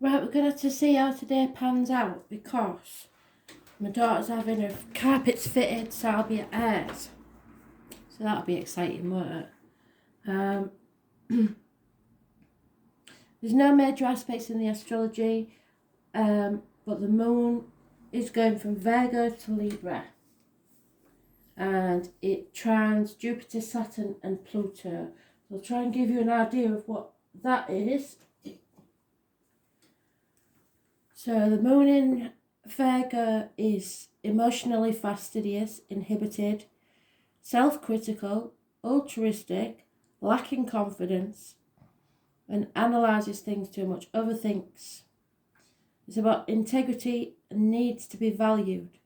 Right, we're going to have to see how today pans out because my daughter's having her carpets fitted, so I'll be at hers. So that'll be exciting, won't it? There's no major aspects in the astrology, but the moon is going from Virgo to Libra. And it trines Jupiter, Saturn and Pluto. So I'll try and give you an idea of what that is. So the moon in Virgo is emotionally fastidious, inhibited, self-critical, altruistic, lacking confidence, and analyses things too much, overthinks. It's about integrity and needs to be valued.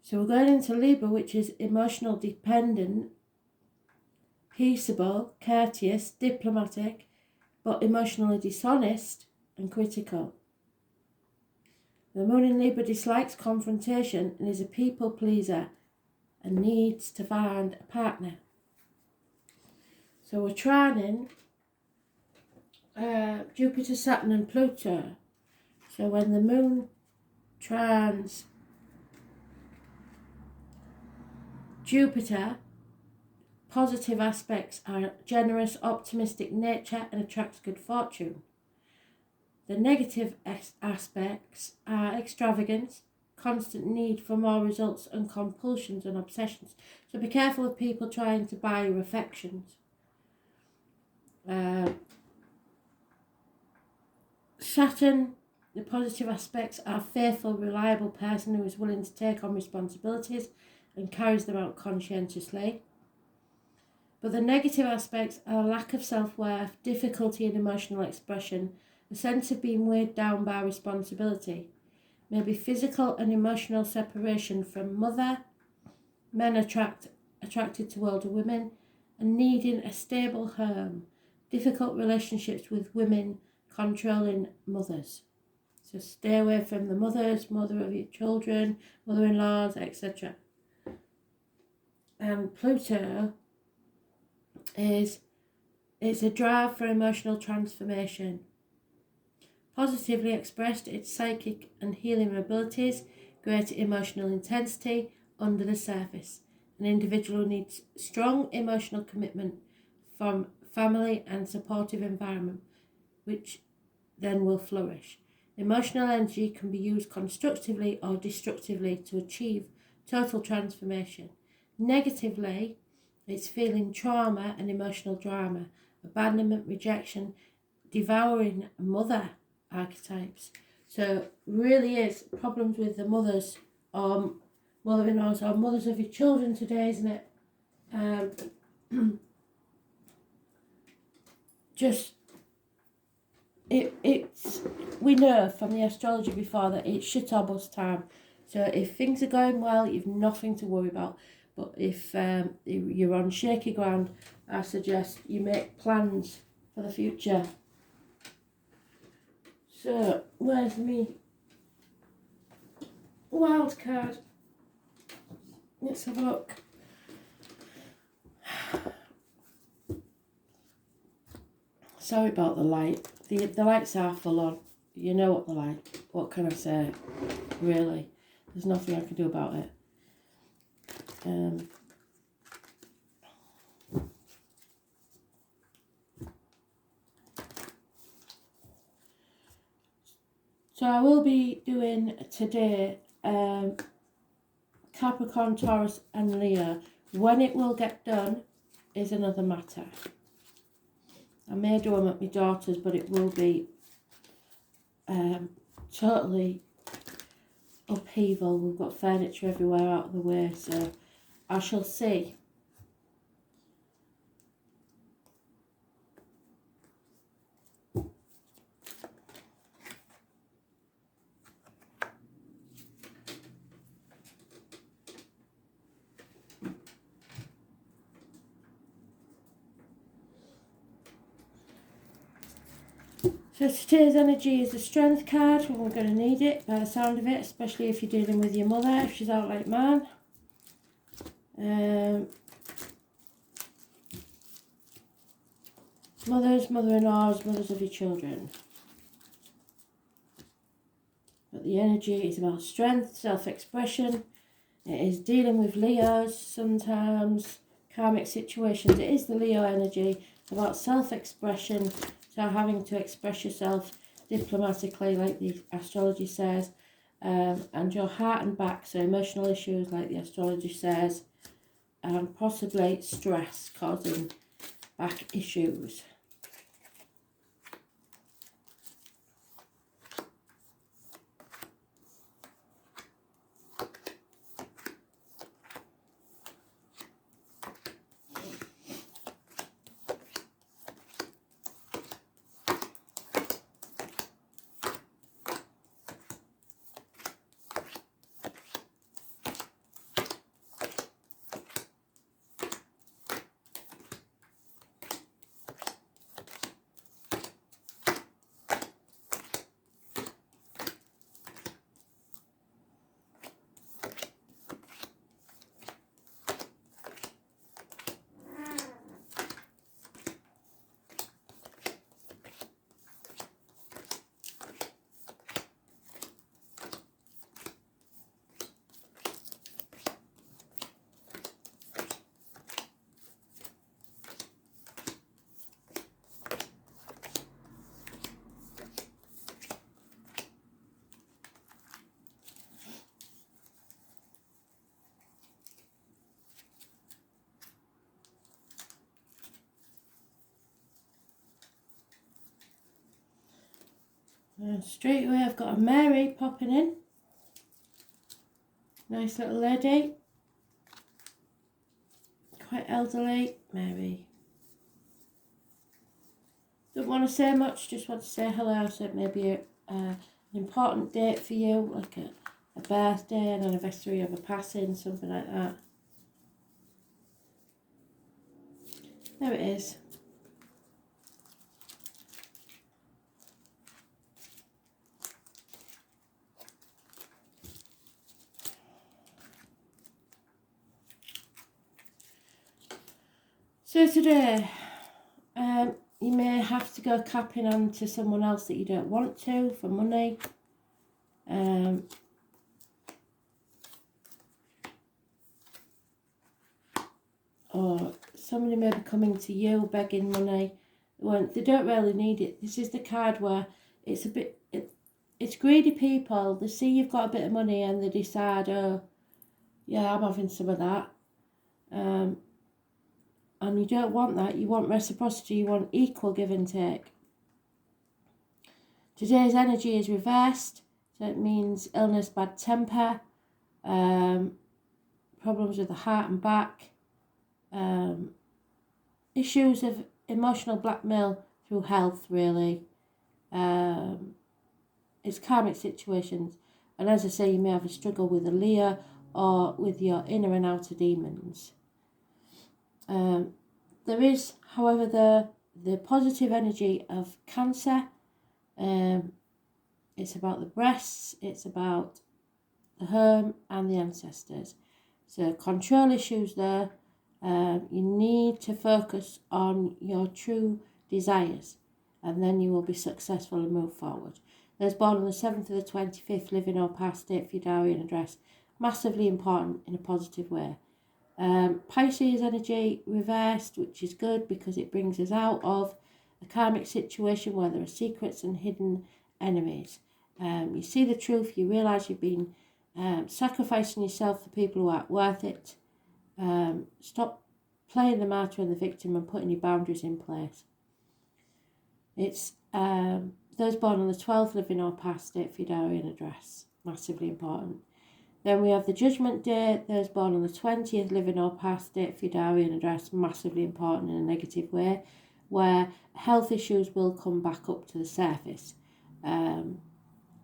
So we're going into Libra, which is emotional dependent, peaceable, courteous, diplomatic, but emotionally dishonest and critical. The moon in Libra dislikes confrontation and is a people pleaser and needs to find a partner. So we're trining Jupiter, Saturn and Pluto. So when the moon trines Jupiter, positive aspects are generous, optimistic nature and attracts good fortune. The negative aspects are extravagance, constant need for more results and compulsions and obsessions. So be careful of people trying to buy your affections. Saturn, the positive aspects are faithful, reliable person who is willing to take on responsibilities and carries them out conscientiously. But the negative aspects are lack of self-worth, difficulty in emotional expression, a sense of being weighed down by responsibility, maybe physical and emotional separation from mother, men attracted to older women, and needing a stable home, difficult relationships with women controlling mothers. So stay away from the mothers, mother of your children, mother-in-laws, etc. And Pluto it's a drive for emotional transformation. Positively expressed, its psychic and healing abilities, greater emotional intensity under the surface. An individual who needs strong emotional commitment from family and supportive environment, which then will flourish. Emotional energy can be used constructively or destructively to achieve total transformation. Negatively, it's feeling trauma and emotional drama, abandonment, rejection, devouring mother archetypes. So really is problems with the mothers or mother-in-laws or mothers of your children today, isn't it? It's we know from the astrology before that it's shit or bust time. So if things are going well, you've nothing to worry about. But if you're on shaky ground, I suggest you make plans for the future. So, where's me wild card? Let's have a look. Sorry about the light. The lights are full on. You know what they're like. What can I say? Really. There's nothing I can do about it. So I will be doing today Capricorn, Taurus and Leo. When it will get done is another matter. I may do them at my daughter's, but it will be totally upheaval. We've got furniture everywhere out of the way, so I shall see. So today's energy is the Strength card, and we're going to need it by the sound of it, especially if you're dealing with your mother, if she's out like mine. Mothers, mother-in-laws, mothers of your children. the energy is about strength, self-expression. It is dealing with Leos sometimes, karmic situations. It is the Leo energy. It's about self-expression, so having to express yourself diplomatically, like the astrology says, and your heart and back, so emotional issues, like the astrology says, and possibly stress causing back issues. And straight away I've got a Mary popping in. Nice little lady. Quite elderly. Mary. Don't want to say much, just want to say hello. So it may be an important date for you, like a birthday, an anniversary of a passing, something like that. There it is. So today, you may have to go capping on to someone else that you don't want to for money. Or somebody may be coming to you begging money when they don't really need it. This is the card where it's a bit, it's greedy people. They see you've got a bit of money and they decide, oh, yeah, I'm having some of that. And you don't want that. You want reciprocity. You want equal give and take. Today's energy is reversed. So it means illness, bad temper, problems with the heart and back, issues of emotional blackmail through health, really. It's karmic situations. And as I say, you may have a struggle with a Leo or with your inner and outer demons. There is, however, the positive energy of Cancer. It's about the breasts, it's about the home and the ancestors. So control issues there. You need to focus on your true desires and then you will be successful and move forward. Those born on the 7th to the 25th, living or past, date for your diary and address. Massively important in a positive way. Pisces energy reversed, which is good because it brings us out of a karmic situation where there are secrets and hidden enemies. You see the truth, you realise you've been sacrificing yourself for people who aren't worth it. Stop playing the martyr and the victim and putting your boundaries in place. It's those born on the 12th, living or past, date for your diary and address. Massively important. Then we have the Judgment Day, those born on the 20th, living or past, date for your diary and address. Massively important in a negative way, where health issues will come back up to the surface.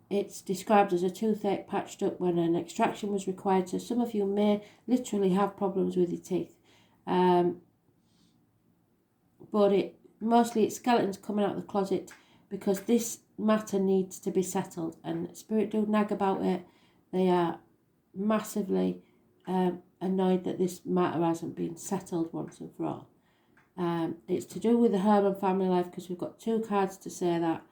It's described as a toothache patched up when an extraction was required, so some of you may literally have problems with your teeth. But mostly it's skeletons coming out of the closet because this matter needs to be settled, and spirit do nag about it. They are massively annoyed that this matter hasn't been settled once and for all. It's to do with the home and family life because we've got two cards to say that.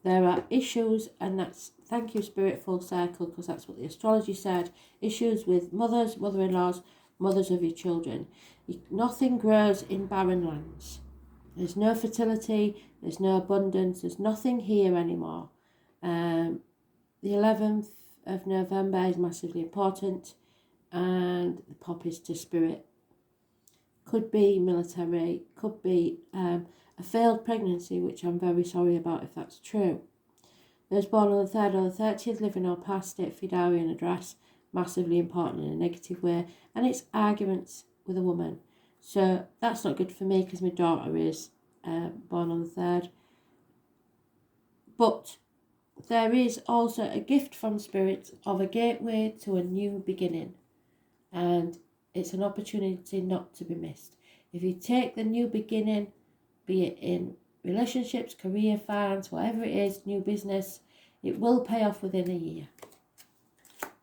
There are issues, and that's, thank you Spirit, full circle, because that's what the astrology said, issues with mothers, mother-in-laws, mothers of your children. Nothing grows in barren lands. There's no fertility, there's no abundance, there's nothing here anymore. The 11th of November is massively important, and the pop is to Spirit. Could be military, could be a failed pregnancy, which I'm very sorry about if that's true. Those born on the 3rd or the 30th, living or past, date, Fidari and address, massively important in a negative way, and it's arguments with a woman. So that's not good for me because my daughter is born on the 3rd. But there is also a gift from Spirit of a gateway to a new beginning, and it's an opportunity not to be missed. If you take the new beginning, be it in relationships, career, finance, whatever it is, new business, it will pay off within a year.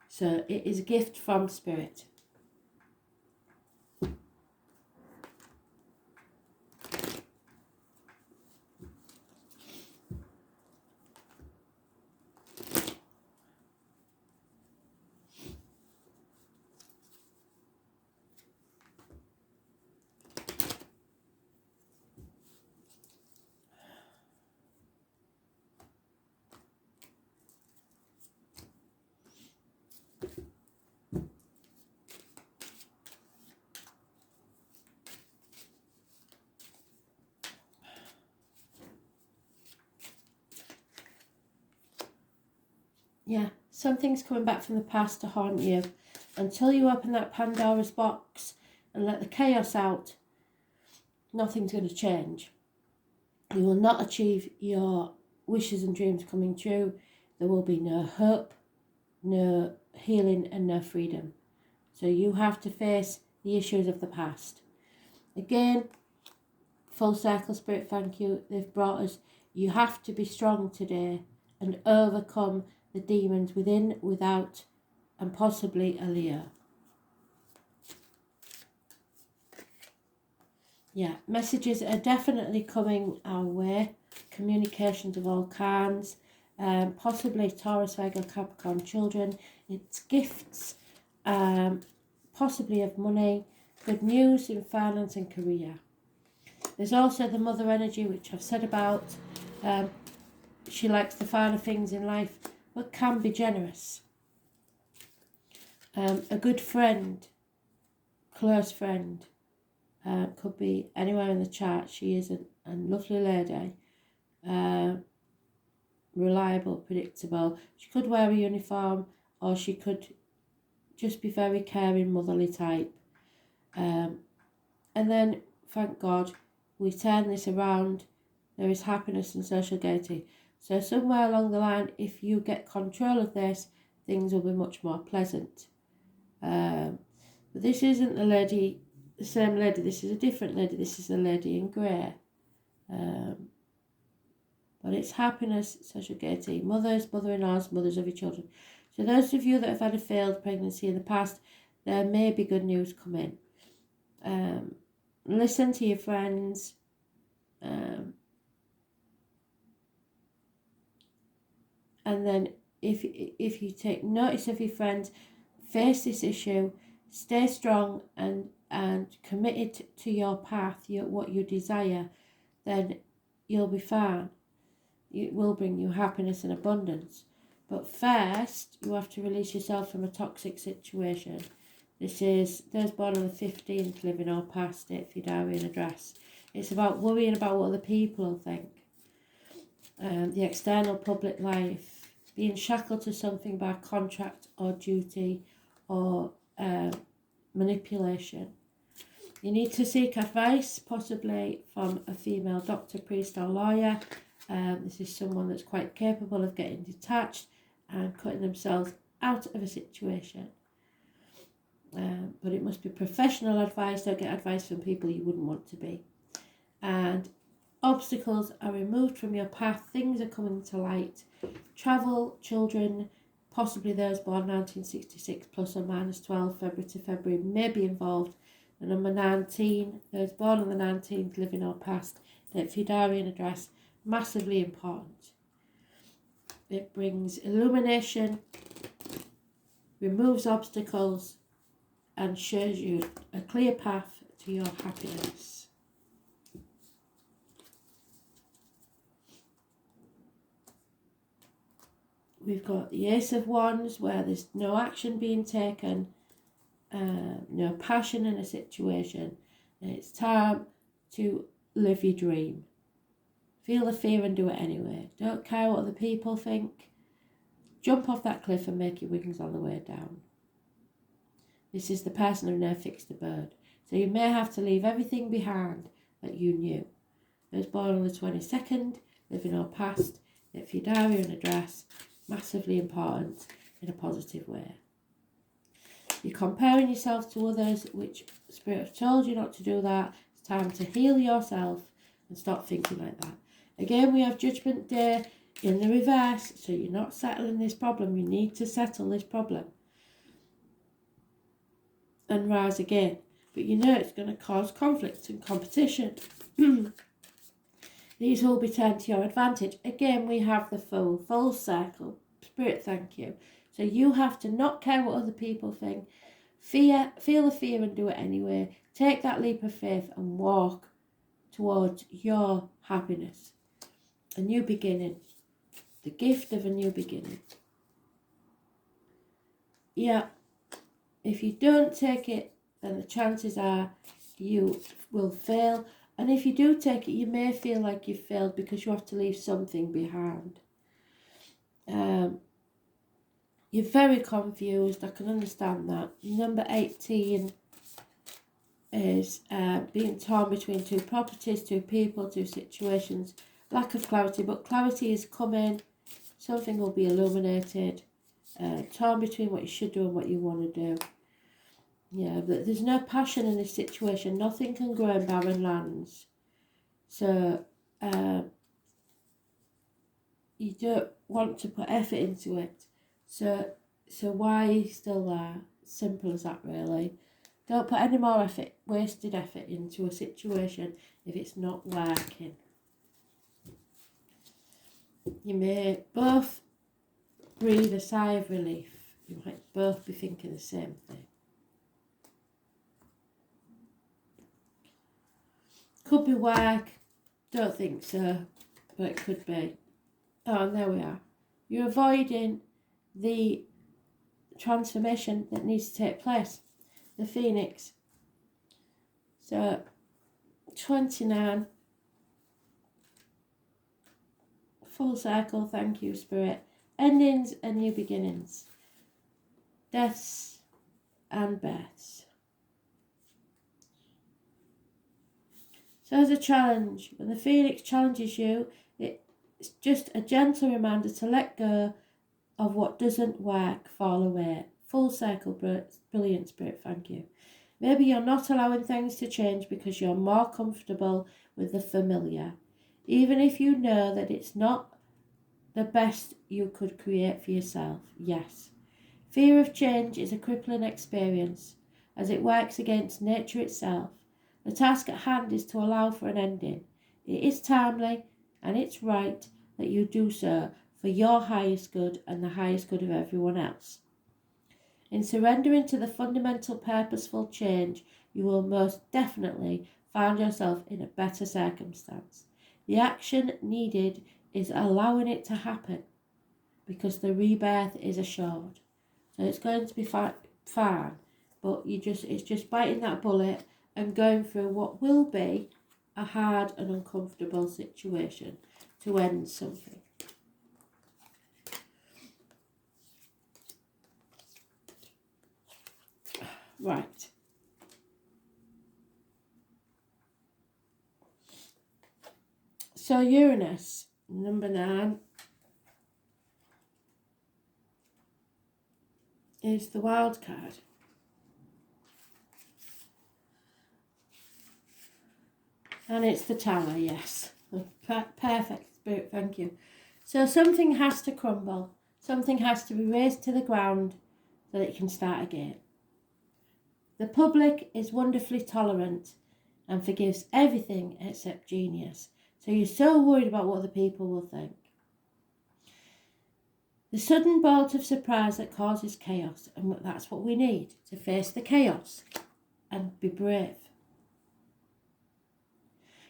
So it is a gift from Spirit. Yeah, something's coming back from the past to haunt you. Until you open that Pandora's box and let the chaos out, nothing's going to change. You will not achieve your wishes and dreams coming true. There will be no hope, no healing, and no freedom. So you have to face the issues of the past. Again, full circle, Spirit, thank you. They've brought us, you have to be strong today and overcome the demons within, without, and possibly a Leo. Yeah, messages are definitely coming our way. Communications of all kinds. Possibly Taurus, Virgo, Capricorn children. It's gifts, possibly of money. Good news in finance and career. There's also the mother energy, which I've said about. She likes the finer things in life, but can be generous. A good friend, close friend, could be anywhere in the chart. She is a lovely lady, reliable, predictable. She could wear a uniform, or she could just be very caring, motherly type. And then, thank God, we turn this around. There is happiness and social gaiety. So somewhere along the line, if you get control of this, things will be much more pleasant. But this isn't the same lady. This is a different lady. This is the lady in grey. But it's happiness, social gaiety, mothers, mother-in-laws, mothers of your children. So those of you that have had a failed pregnancy in the past, there may be good news coming. Listen to your friends. And then if you take notice of your friends, face this issue, stay strong and committed to your path, what you desire, then you'll be fine. It will bring you happiness and abundance. But first, you have to release yourself from a toxic situation. This is those born on the 15th, living or past it, Fidari and address. It's about worrying about what other people will think. The external public life, being shackled to something by contract or duty or manipulation. You need to seek advice, possibly from a female doctor, priest or lawyer. This is someone that's quite capable of getting detached and cutting themselves out of a situation. But it must be professional advice. Don't get advice from people you wouldn't want to be. And obstacles are removed from your path. Things are coming to light. Travel, children, possibly those born 1966 plus or minus 12 February to February may be involved. The number 19, those born on the 19th, living or past, that Fidari address, massively important. It brings illumination, removes obstacles, and shows you a clear path to your happiness. We've got the Ace of Wands, where there's no action being taken, no passion in a situation, and it's time to live your dream. Feel the fear and do it anyway. Don't care what other people think. Jump off that cliff and make your wings on the way down. This is the person who never fixed the bird. So you may have to leave everything behind that you knew. I was born on the 22nd, living our past, if your diary and address, massively important in a positive way. You're comparing yourself to others, which Spirit have told you not to do that. It's time to heal yourself and stop thinking like that. Again, we have Judgment Day in the reverse, so you're not settling this problem. You need to settle this problem and rise again. But you know it's going to cause conflict and competition. These will be turned to your advantage. Again, we have the full circle. Spirit, thank you. So you have to not care what other people think. Feel the fear and do it anyway. Take that leap of faith and walk towards your happiness. A new beginning. The gift of a new beginning. Yeah. If you don't take it, then the chances are you will fail. And if you do take it, you may feel like you've failed because you have to leave something behind. You're very confused. I can understand that. Number 18 is being torn between two properties, two people, two situations. Lack of clarity, but clarity is coming. Something will be illuminated. Torn between what you should do and what you want to do. Yeah, but there's no passion in this situation. Nothing can grow in barren lands. So you don't want to put effort into it. So why are you still there? Simple as that, really. Don't put any more effort, wasted effort into a situation if it's not working. You may both breathe a sigh of relief. You might both be thinking the same thing. Could be work. Don't think so, but it could be. Oh, and there we are. You're avoiding the transformation that needs to take place. The Phoenix. So, 29. Full circle, thank you, Spirit. Endings and new beginnings. Deaths and births. So as a challenge, when the Phoenix challenges you, it's just a gentle reminder to let go of what doesn't work, fall away. Full circle, brilliant, Spirit, thank you. Maybe you're not allowing things to change because you're more comfortable with the familiar. Even if you know that it's not the best you could create for yourself, yes. Fear of change is a crippling experience as it works against nature itself. The task at hand is to allow for an ending. It is timely and it's right that you do so for your highest good and the highest good of everyone else. In surrendering to the fundamental purposeful change, you will most definitely find yourself in a better circumstance. The action needed is allowing it to happen because the rebirth is assured. So it's going to be fine, but it's just biting that bullet and going through what will be a hard and uncomfortable situation to end something. Right. So Uranus, number 9, is the wild card. And it's the Tower, yes. Perfect, Spirit, thank you. So something has to crumble. Something has to be razed to the ground so that it can start again. The public is wonderfully tolerant and forgives everything except genius. So you're so worried about what the people will think. The sudden bolt of surprise that causes chaos, and that's what we need, to face the chaos and be brave.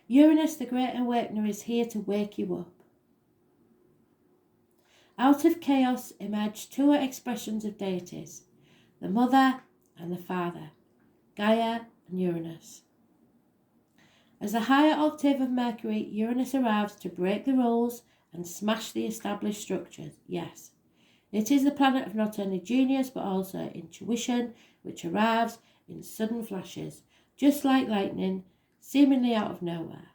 Uranus, the Great Awakener, is here to wake you up. Out of chaos emerge two expressions of deities, the Mother and the Father, Gaia and Uranus. As the higher octave of Mercury, Uranus arrives to break the rules and smash the established structures. Yes, it is the planet of not only genius but also intuition, which arrives in sudden flashes, just like lightning, seemingly out of nowhere.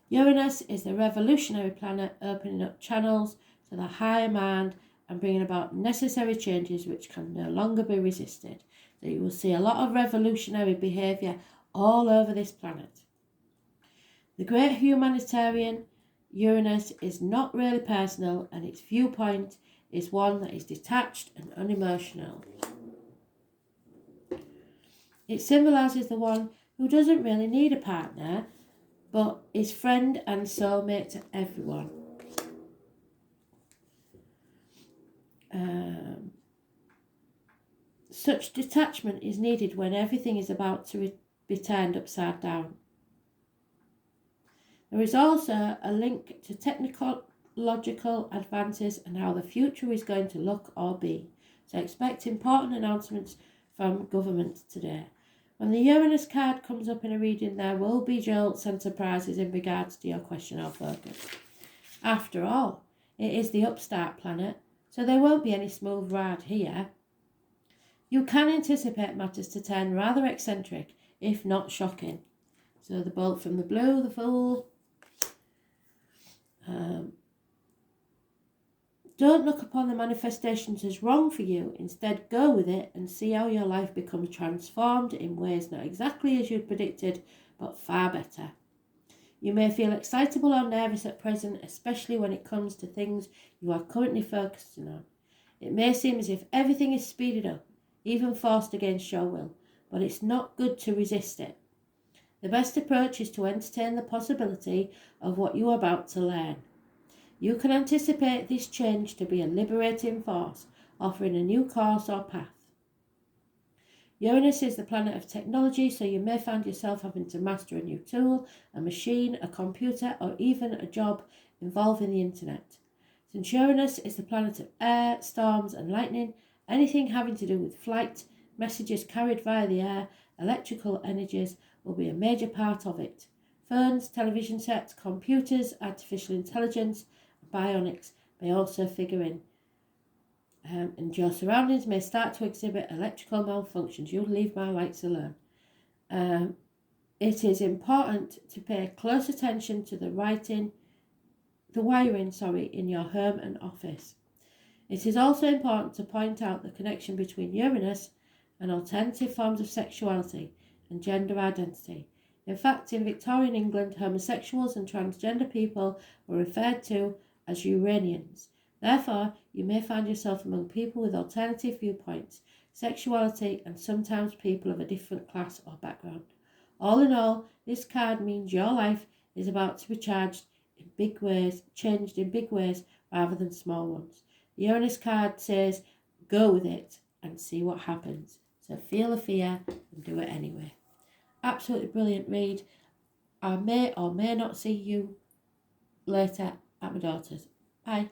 Uranus is the revolutionary planet, opening up channels to the higher mind and bringing about necessary changes which can no longer be resisted. So you will see a lot of revolutionary behaviour all over this planet. The great humanitarian Uranus is not really personal, and its viewpoint is one that is detached and unemotional. It symbolises the one who doesn't really need a partner, but is friend and soulmate to everyone. Such detachment is needed when everything is about to be turned upside down. There is also a link to technological advances and how the future is going to look or be. So expect important announcements from government today. When the Uranus card comes up in a reading, there will be jolts and surprises in regards to your question or focus. After all, it is the upstart planet, so there won't be any smooth ride here. You can anticipate matters to turn rather eccentric, if not shocking. So the bolt from the blue, the Fool. Don't look upon the manifestations as wrong for you. Instead, go with it and see how your life becomes transformed in ways not exactly as you'd predicted, but far better. You may feel excitable or nervous at present, especially when it comes to things you are currently focusing on. It may seem as if everything is speeded up, even forced against your will, but it's not good to resist it. The best approach is to entertain the possibility of what you are about to learn. You can anticipate this change to be a liberating force, offering a new course or path. Uranus is the planet of technology, so you may find yourself having to master a new tool, a machine, a computer, or even a job involving the internet. Since Uranus is the planet of air, storms, and lightning, anything having to do with flight, messages carried via the air, electrical energies will be a major part of it. Phones, television sets, computers, artificial intelligence, bionics may also figure in, and your surroundings may start to exhibit electrical malfunctions. You'll leave my lights alone. It is important to pay close attention to the wiring in your home and office. It is also important to point out the connection between Uranus and alternative forms of sexuality and gender identity. In fact, in Victorian England, homosexuals and transgender people were referred to as Uranians. Therefore, you may find yourself among people with alternative viewpoints, sexuality, and sometimes people of a different class or background. All in all, this card means your life is about to be changed in big ways rather than small ones. The Uranus card says, go with it and see what happens. So feel the fear and do it anyway. Absolutely brilliant read. I may or may not see you later at my daughter's. Bye.